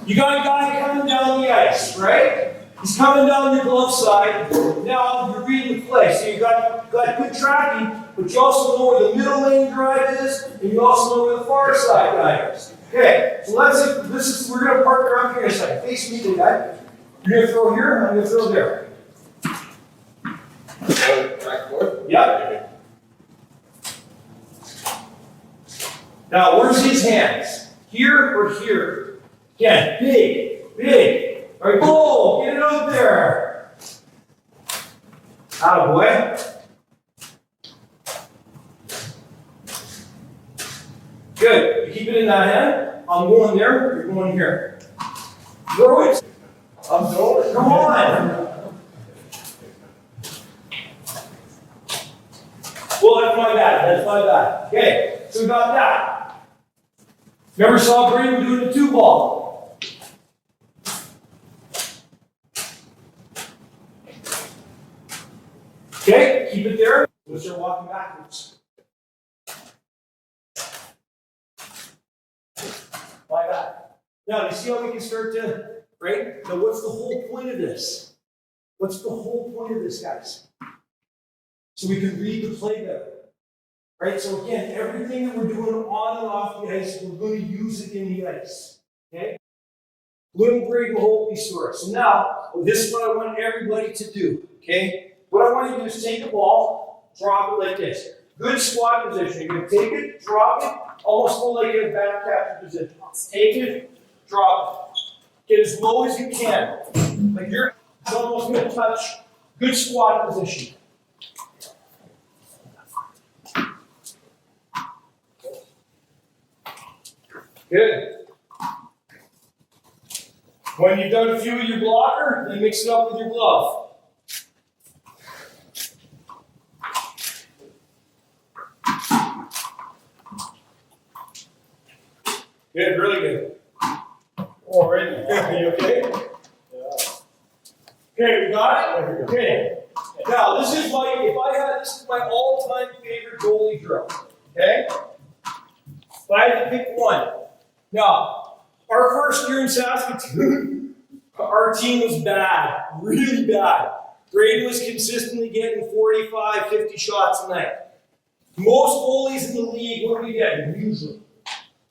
You got a guy coming down the ice, right? He's coming down your glove side. Now you're reading the play. So you got good tracking, but you also know where the middle lane drive is, and you also know where the far side drive is. Okay, so we're gonna partner up here in a second. Face me, big guy. You're gonna throw here, I'm gonna throw there. Back forth? Yep. Now, where's his hands? Here or here? Again, big. All right, go, get it out there. Attaboy. Good. You keep it in that hand. I'm going there. You're going here. Throw it. I'm going. Come on. Well, that's my bad. Okay, so we got that. Remember saw Braden doing the 2-ball. Okay, keep it there. We'll start walking backwards. Like that. Now, you see how we can start to, right? Now, what's the whole point of this? What's the whole point of this, guys? So we can read the play better. Right? So again, everything that we're doing on and off the ice, we're going to use it in the ice. Okay? Little Braden Holtby story. So now, this is what I want everybody to do. Okay? What I want you to do is take the ball, drop it like this. Good squat position. You're going to take it, drop it, almost go like in a back capture position. Take it, drop it. Get as low as you can. Like you're almost going to touch. Good squat position. Good. When you've done a few with your blocker, then mix it up with your glove. Good, really good. All right. You okay? Yeah. Okay, we got it? Okay. Now, this is my all-time favorite goalie drill. Okay? If I had to pick one. Now, our first year in Saskatoon, our team was bad, really bad. Braden was consistently getting 45, 50 shots a night. Most goalies in the league, what are we getting usually?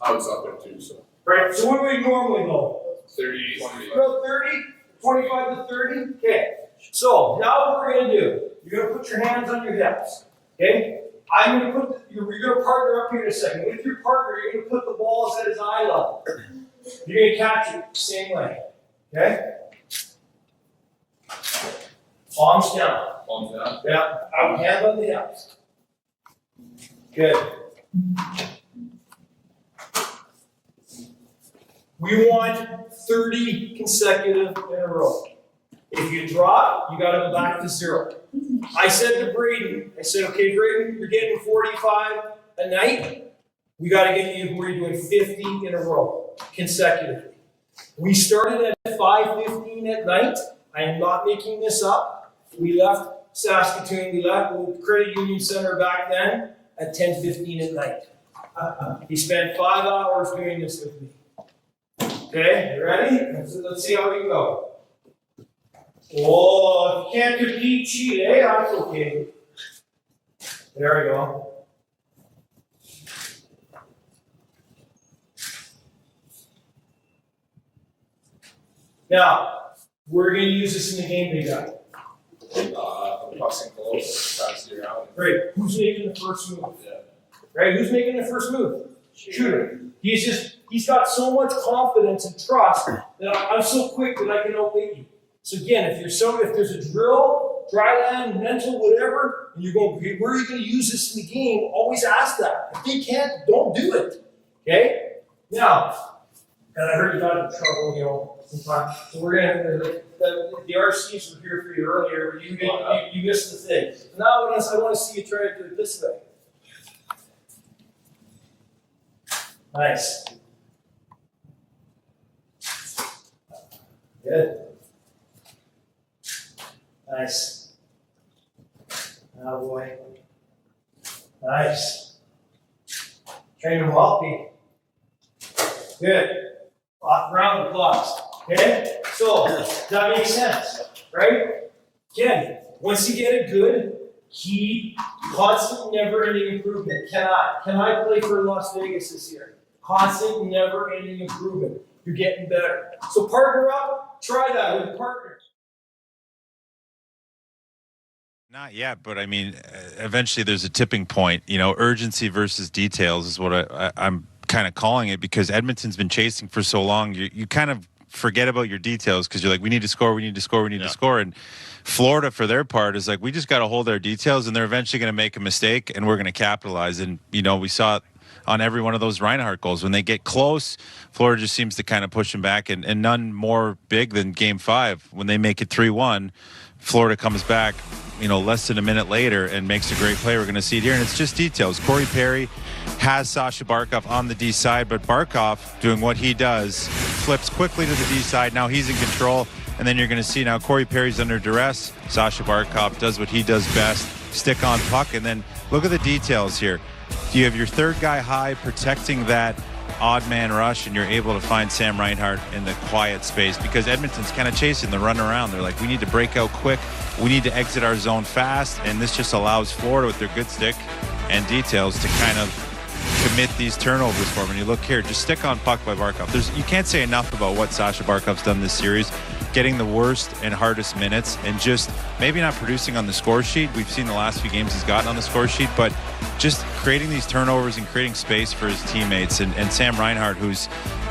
I was up there too, so. Right, so what do we normally go? 30, 20. About 30, 25 to 30? Okay. So, now what we're going to do, you're going to put your hands on your hips. Okay? I'm going to you're going to partner up here in a second. With your partner, you're going to put the balls at his eye level. You're going to catch it the same way. Okay? Palms down. Palms down. Yeah. Out, hands on the hips. Good. We want 30 consecutive in a row. If you drop, you got to go back to 0. I said to Braden, okay, Braden, you're getting 45 a night. We got to get you where you're doing 50 in a row consecutively. We started at 5:15 at night. I am not making this up. We left Saskatoon. We left Credit Union Center back then at 10:15 at night. He spent 5 hours doing this with me. Okay, you ready? Let's see how we go. Oh, if you can't compete, cheat, eh? That's okay. There we go. Now, we're going to use this in the game, big guy. Passing close, pass it around. Great. Who's making the first move? Yeah. Right? Who's making the first move? Shooter. He's got so much confidence and trust that I'm so quick that I can outwit you. So again, if there's a drill, dry land, mental, whatever, and you're going, where are you going to use this in the game? Always ask that. If you can't, don't do it. Okay? Now, and I heard you got in trouble, sometimes. So we're gonna the RCs were here for you earlier, but you missed the thing. So now I want to see you try to do it this way. Nice. Good. Nice. Oh boy. Nice. Train them well, Pete. Good. Round of applause. Okay? So, does that make sense? Right? Again, once you get it good, keep constant, never-ending improvement. Can I play for Las Vegas this year? Constant, never-ending improvement. You're getting better. So partner up. Try that with a partner. Not yet, but I mean, eventually there's a tipping point. You know, urgency versus details is what I'm kind of calling it, because Edmonton's been chasing for so long. You kind of forget about your details because you're like, we need to score, we need to score, we need to score. And Florida, for their part, is like, we just got to hold our details, and they're eventually going to make a mistake, and we're going to capitalize. And, you know, we saw it on every one of those Reinhart goals. When they get close, Florida just seems to kind of push them back, and none more big than Game 5. When they make it 3-1, Florida comes back, you know, less than a minute later and makes a great play. We're going to see it here, and it's just details. Corey Perry has Sasha Barkov on the D side, but Barkov, doing what he does, flips quickly to the D side. Now he's in control, and then you're going to see now Corey Perry's under duress. Sasha Barkov does what he does best, stick on puck, and then look at the details here. You have your third guy high protecting that odd man rush, and you're able to find Sam Reinhart in the quiet space, because Edmonton's kind of chasing the run around. They're like, we need to break out quick, we need to exit our zone fast, and this just allows Florida, with their good stick and details, to kind of commit these turnovers for them. And you look here, just stick on puck by Barkov. You can't say enough about what Sasha Barkov's done this series, getting the worst and hardest minutes, and just maybe not producing on the score sheet. We've seen the last few games he's gotten on the score sheet, but just creating these turnovers and creating space for his teammates. And Sam Reinhart, who's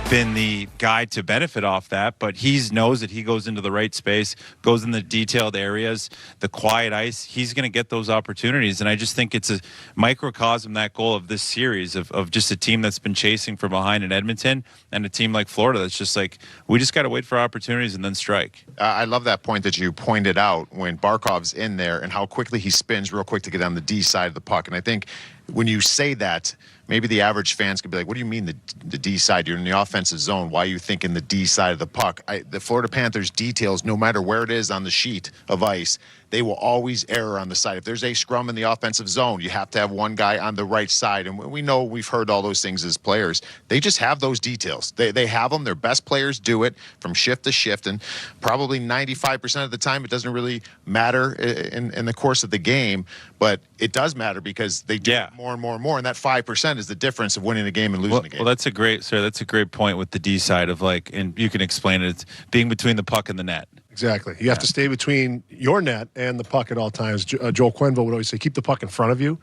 been the guy to benefit off that, but he knows that he goes into the right space, goes in the detailed areas, the quiet ice. He's going to get those opportunities. And I just think it's a microcosm, that goal, of this series, of just a team that's been chasing from behind in Edmonton, and a team like Florida that's just like, we just got to wait for opportunities and then strike. I love that point that you pointed out when Barkov's in there and how quickly he spins real quick to get on the D side of the puck. And I think when you say that, maybe the average fans could be like, what do you mean the D side? You're in the offensive zone. Why are you thinking the D side of the puck? The Florida Panthers details, no matter where it is on the sheet of ice, they will always err on the side. If there's a scrum in the offensive zone, you have to have one guy on the right side. And we know, we've heard all those things as players. They just have those details. They have them. Their best players do it from shift to shift. And probably 95% of the time, it doesn't really matter in the course of the game. But it does matter because they do it more and more and more. And that 5% is the difference of winning a game and losing a game. Well, that's a great point with the D side of, like, and you can explain it, it's being between the puck and the net. Exactly. You have to stay between your net and the puck at all times. Joel Quenneville would always say, keep the puck in front of you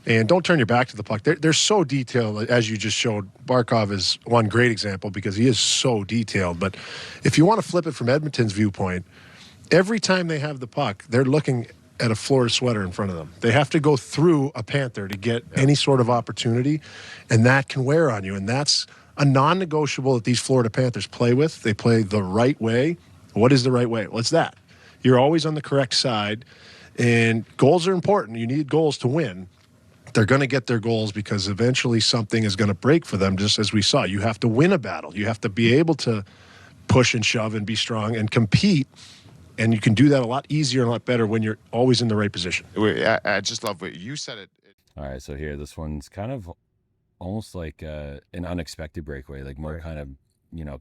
and don't turn your back to the puck. They're so detailed, as you just showed. Barkov is one great example because he is so detailed. But if you want to flip it from Edmonton's viewpoint, every time they have the puck, they're looking at a Florida sweater in front of them. They have to go through a Panther to get any sort of opportunity, and that can wear on you. And that's a non-negotiable that these Florida Panthers play with. They play the right way. What is the right way? Well, it's that. You're always on the correct side, and goals are important. You need goals to win. They're going to get their goals because eventually something is going to break for them, just as we saw. You have to win a battle. You have to be able to push and shove and be strong and compete, and you can do that a lot easier and a lot better when you're always in the right position. I just love what you said. All right, so here, this one's kind of almost like an unexpected breakaway, like more kind of,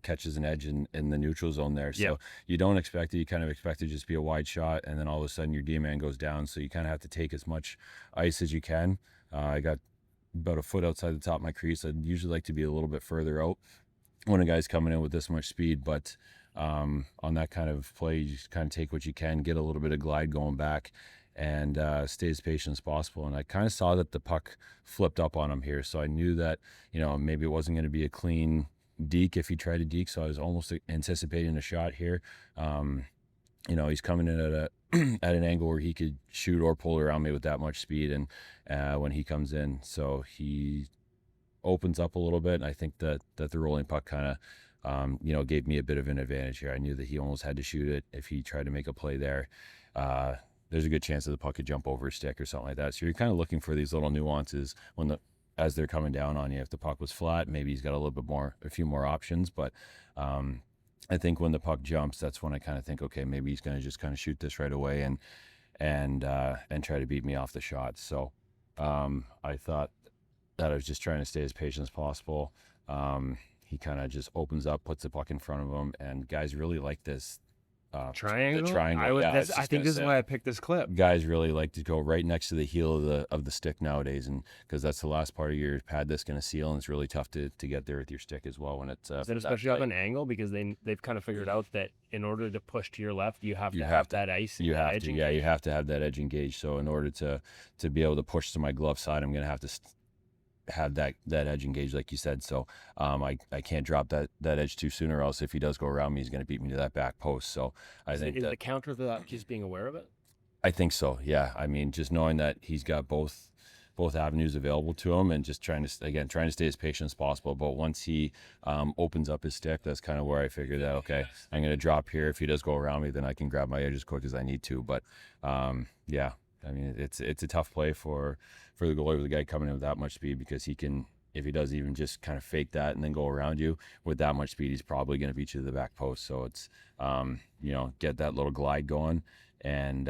catches an edge in the neutral zone there. So you don't expect it. You kind of expect it to just be a wide shot, and then all of a sudden your D-man goes down. So you kind of have to take as much ice as you can. I got about a foot outside the top of my crease. I'd usually like to be a little bit further out when a guy's coming in with this much speed. But on that kind of play, you just kind of take what you can, get a little bit of glide going back, and stay as patient as possible. And I kind of saw that the puck flipped up on him here. So I knew that, maybe it wasn't going to be a clean deke if he tried to deke, so I was almost anticipating a shot here. He's coming in at at an angle where he could shoot or pull around me with that much speed, and when he comes in, so he opens up a little bit, and I think that the rolling puck kind of gave me a bit of an advantage here. I knew that he almost had to shoot it if he tried to make a play there. There's a good chance that the puck could jump over a stick or something like that. So you're kind of looking for these little nuances as they're coming down on you. If the puck was flat, maybe he's got a few more options. But I think when the puck jumps, that's when I kind of think, okay, maybe he's going to just kind of shoot this right away and try to beat me off the shot. So I thought that I was just trying to stay as patient as possible. he kind of just opens up, puts the puck in front of him, and guys really like this Triangle. The triangle. I would. yeah, That's, was I just think gonna this is say. why I picked this clip. Guys really like to go right next to the heel of the stick nowadays, and because that's the last part of your pad that's going to seal, and it's really tough to get there with your stick as well when it's Is it especially up an angle because they've kind of figured out that in order to push to your left, you have to have that ice. you that have edge to engaged. you have to have that edge engaged. So in order to be able to push to my glove side, I'm going to have to have that edge engaged, like you said. So I can't drop that edge too soon, or else if he does go around me, he's going to beat me to that back post. So I think Is that the counter to that just being aware of it? I think so. Yeah. I mean, just knowing that he's got both avenues available to him, and just trying to stay as patient as possible. But once he opens up his stick, that's kind of where I figured that, okay, I'm going to drop here. If he does go around me, then I can grab my edge as quick as I need to. But yeah, I mean, it's a tough play for the goalie with the guy coming in with that much speed, because he can, if he does even just kind of fake that and then go around you with that much speed, he's probably going to beat you to the back post. So it's, get that little glide going, and,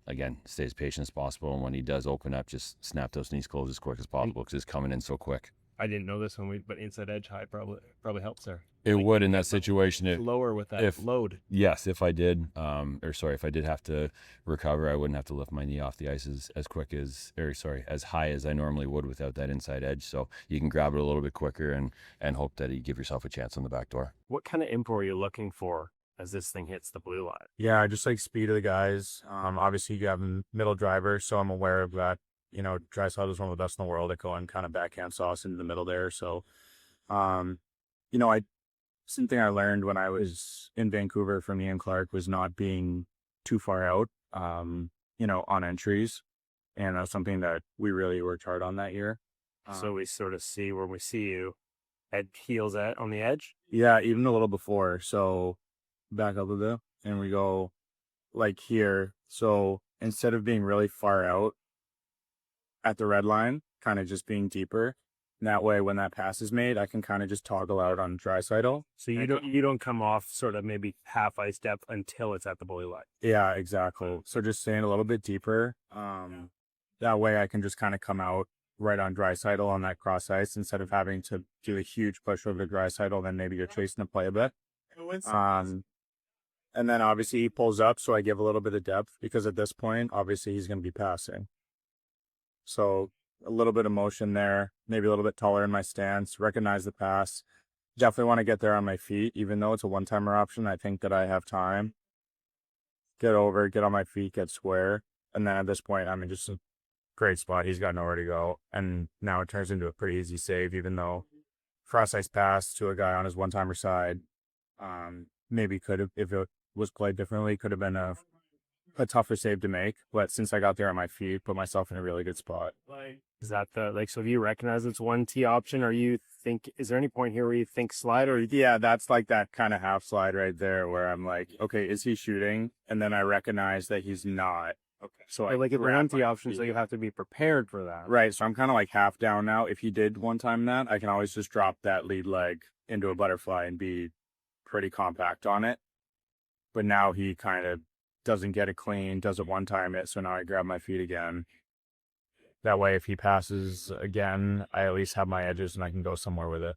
again, stay as patient as possible. And when he does open up, just snap those knees closed as quick as possible, because it's coming in so quick. I didn't know this but inside edge high probably helps there. It would in that situation. Lower with that load. Yes, if I did, if I did have to recover, I wouldn't have to lift my knee off the ice as high as I normally would without that inside edge. So you can grab it a little bit quicker and hope that you give yourself a chance on the back door. What kind of info are you looking for as this thing hits the blue line? Yeah, I just like speed of the guys. Obviously you have a middle driver, so I'm aware of that. Draisaitl is one of the best in the world at going kind of backhand sauce into the middle there. So, something I learned when I was in Vancouver from Ian Clark was not being too far out, on entries. And that's something that we really worked hard on that year. So we sort of see when we see you at heels on the edge. Yeah, even a little before. So back up a bit and we go like here. So instead of being really far out at the red line, kind of just being deeper. And that way, when that pass is made, I can kind of just toggle out on Draisaitl. So you don't come off sort of maybe half ice depth until it's at the blue line. Yeah, exactly. So just staying a little bit deeper. That way I can just kind of come out right on Draisaitl on that cross ice instead of having to do a huge push over to Draisaitl. Then maybe you're chasing the play a bit. And then obviously he pulls up, so I give a little bit of depth because at this point, obviously he's going to be passing. So a little bit of motion there, maybe a little bit taller in my stance, recognize the pass. Definitely want to get there on my feet, even though it's a one-timer option. I think that I have time. Get over, get on my feet, get square. And then at this point, I'm in just a great spot. He's got nowhere to go. And now it turns into a pretty easy save, even though cross ice pass to a guy on his one-timer side, maybe could have, if it was played differently, could have been a tougher save to make. But since I got there on my feet, put myself in a really good spot. Is that so if you recognize it's 1T option, or is there any point here where you think slide, or Yeah, that's like that kind of half slide right there where I'm like, okay, is he shooting? And then I recognize that he's not. Okay. So I like it's grab 1T my option, so feet. you have to be prepared for that. Right. So I'm kind of like half down now. If he did one time that, I can always just drop that lead leg into a butterfly and be pretty compact on it. But now he kind of doesn't get it clean, doesn't one time it. So now I grab my feet again. That way, if he passes again, I at least have my edges and I can go somewhere with it.